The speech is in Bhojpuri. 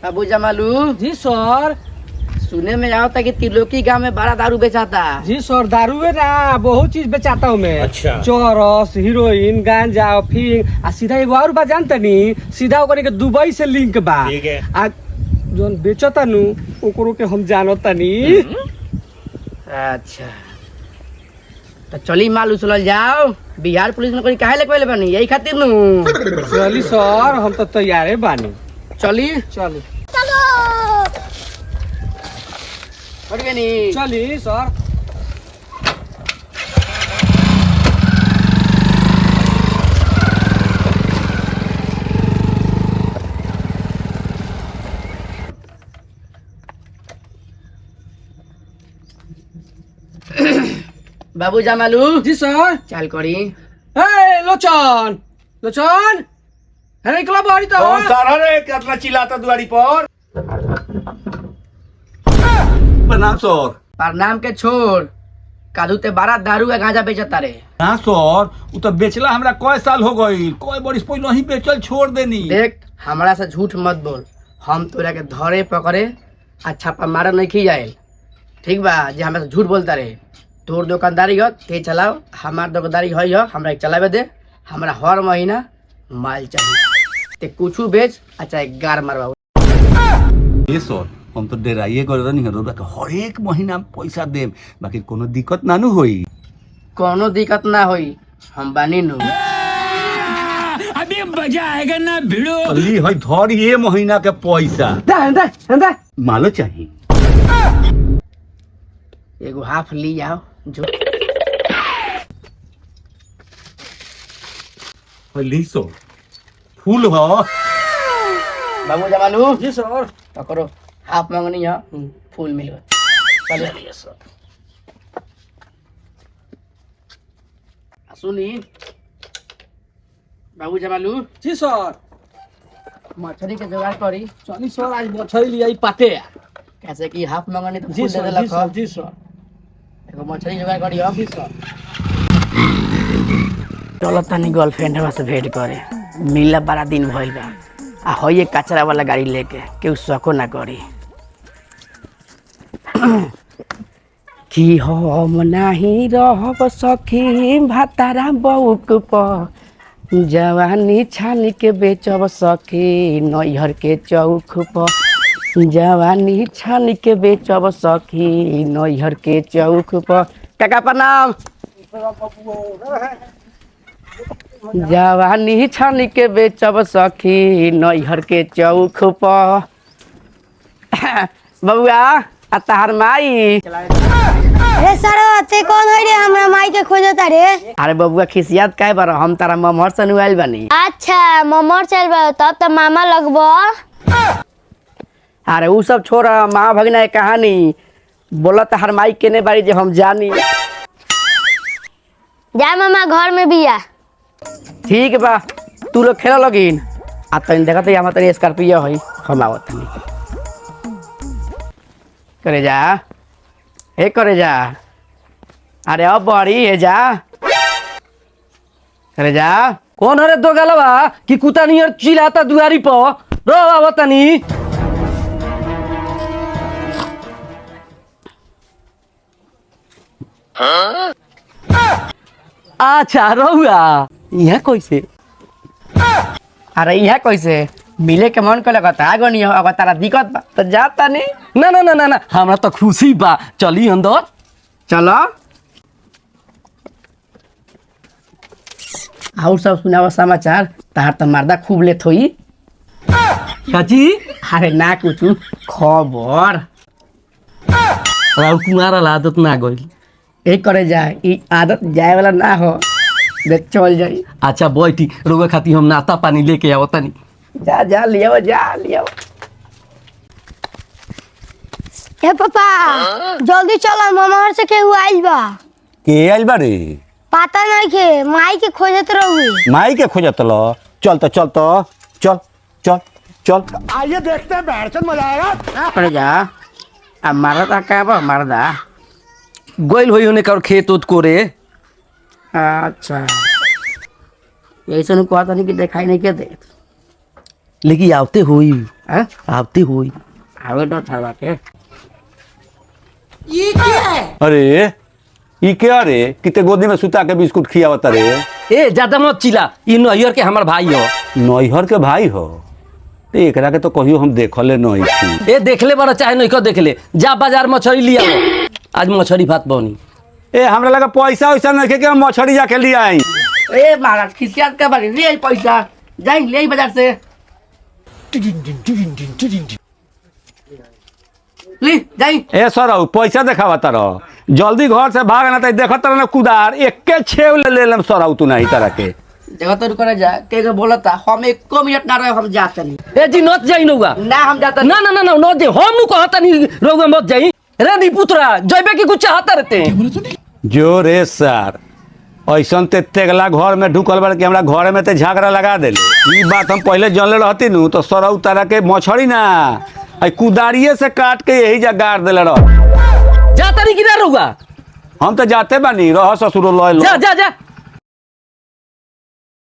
बाबू जमालू। जी सर। सुने में आओ था कि त्रिलोकी गांव में बड़ा दारू बेचाता। जी सर, दारू है ना, बहुत चीज बेचाता हूँ मैं। अच्छा। चौरस, हीरोइन, गांजा, अफीम, आ सीधा एगो और बात जानता नी, सीधा ओकरे के दुबई से लिंक बा। ठीक है। आ जोन बेचता नु ओकरो के हम जानता नी। अच्छा तो चली माल उछलल जाओ। बिहार पुलिस में कोई काहे लेके बनी यही खातिर नु। चली सर, हम तो तैयारे बानी। चली चली चली चली सर। बाबू जमालू। जी सर। चल करी। ए लोचन, लोचन, अरे निकला बाहरी तो। कौन सारा रे कितना चिल्लाता दुआरी पर। प्रणाम सर। प्रणाम के छोड़, कादू ते बारा दारू का गांजा बेचता रे। ना सर, वो तो बेचला हमरा कई साल हो गई, कोई बरिस पहले ही बेचल छोड़ देनी। देख हमरा से झूठ मत बोल, हम तोरा के धरे पकड़े अच्छा पर मारे नहीं खी जाए। ठीक बा, जे हमरा से झूठ बोलता रे। तोर दुकानदारी हो ते चलाओ, हमार दुकानदारी है हो हमरा के चलावे दे। हमरा हर महीना माल चाहिए, ते कुछ बेच अच्छा एक गार मारवा। ये सर, हम तो डेराइए कर रहनी है, रोबा के हर एक महीना में पैसा देम, बाकी कोनो दिक्कत ना नु होई। कोनो दिक्कत ना होई, हम बानी नु। अभी मजा आएगा ना भिड़ो। ली है धर ये महीना के पैसा। दे मालो चाहिए। एगो हाफ ली आओ जो। ली सर, फूल हो। बाबू जमालू। जी सर। पकड़ो, हाफ मांगनी है, फूल मिलो। चलिए सर। सुनी बाबू जमालू। जी सर। मछली के जुगाड़ करी। चली सर, आज मछली लिया पाते। कैसे कि हाफ मांगनी तो जी फूल दे सर, जी देलक। सर, जी सर। एगो मछली जुगाड़ करी अब। जी सर। चलो तनी गर्लफ्रेंड से भेंट करे, मिला बड़ा दिन भइल बा। आ होइए कचरा वाला गाड़ी लेके केहू सको ना करी कि हम नाही रहब सखी भातारा बउक प, जवानी छानी के बेचब सखी नैहर के चौक प, जवानी छानी के बेचब सखी नैहर के चौक प। काका प्रणाम। जवानी छानी के बेचब सखी नैहर के चौक प। बबुआ आ तहार माई। अरे सर ते कौन है रे, हमरा माई के खोजता रे। अरे बबुआ खिसियात काय बार, हम तारा ममहर से नुआइल बानी। अच्छा ममर चल बा, तब तो मामा लगबो। अरे उ सब छोड़, माँ भगना के कहानी बोला तहार माई केने बारी जे हम जानी। जा मामा घर में बिया। ठीक बा, तू लोग खेला लगिन। आ तनी देखत है, तनी स्कॉर्पियो है, हम आवत तनी। करे जा, हे करे जा। अरे अब बड़ी है जा, करे जा। कौन है रे दो गलवा कि कुत्ता नियर चिल्लाता दुआरी पर। रो आवत तनी। अच्छा रहुआ यहाँ कैसे। अरे यहाँ कैसे मिले के मन कर लगता आगो नहीं हो, अगर तारा दिक्कत बा तो जाता नहीं। ना ना ना ना ना, हमरा तो खुशी बा। चली अंदर। चलो और सब सुनावा समाचार। तार तो मर्दा खूब लेत होई। चाची अरे ना कुछ खबर। राव कुमार आदत ना गई। एक करे जाए, ई आदत जाए वाला ना हो, देख चल जाई। अच्छा बैठी, रोगा खाती हम नाश्ता पानी लेके आओ तनी। जा जा लियो, जा लियो। ए पापा जल्दी चलो, मामा से केहू आइल बा। के आइल बारे? पता नहीं के माई के खोजत रहुई। माई के खोजत लो। चल तो चल तो चल चल चल। आइए देखते हैं, बैठ चल, मजा आएगा। करे जा। अब मरदा का बा मरदा गोइल होई होने का खेत उत को रे। अच्छा ऐसा नहीं कहता नहीं कि दिखाई नहीं के दे। लेकिन आवते हुई हैं आपती हुई आवे तो छड़वा के अरे ई क्या रे किते गोदी में सुता के बिस्कुट खियावत रे ए ज्यादा मत चिल्ला ई नैहर के हमार भाई हो नैहर के भाई हो तो एकरा के तो कहियो हम देखले नहीं थी ए देखले बड़ा चाहे नहीं को देखले जा बाजार मछली लिया आज मछली भात बनी ए हमरा लगा पैसा वैसा नहीं के हम मछली जाके ले आई ए महाराज खिसियात के बारी ले आई पैसा जाई ले आई बाजार से ली जाई ए सरौ पैसा देखावा तारो जल्दी घर से भाग ना तो देखत तारो ना कुदार एके छेव ले लेम सरौ तू नहीं तरह के जगह तो रुकने जा के बोलता हम 1 मिनट ना रहे हम जाते नहीं ए जी नत जाई नौगा ना हम जाते ना ना ना ना नत जाई हम नु कहता नहीं रोगा मत जाई रे नी पुत्रा जइबे की कुछ चाहता रहते जो रे सर ऐसन ते तेगला घर में ढुकल बार के हमरा घर में ते झगड़ा लगा देले ई बात हम पहले जानले रहती नु तो सरौ तरह के मछली ना आई कुदारिये से काट के यही जगह गाड़ देले रह जाता नहीं कि ना रोगा हम तो जाते बानी रह ससुरो लय लो जा जा जा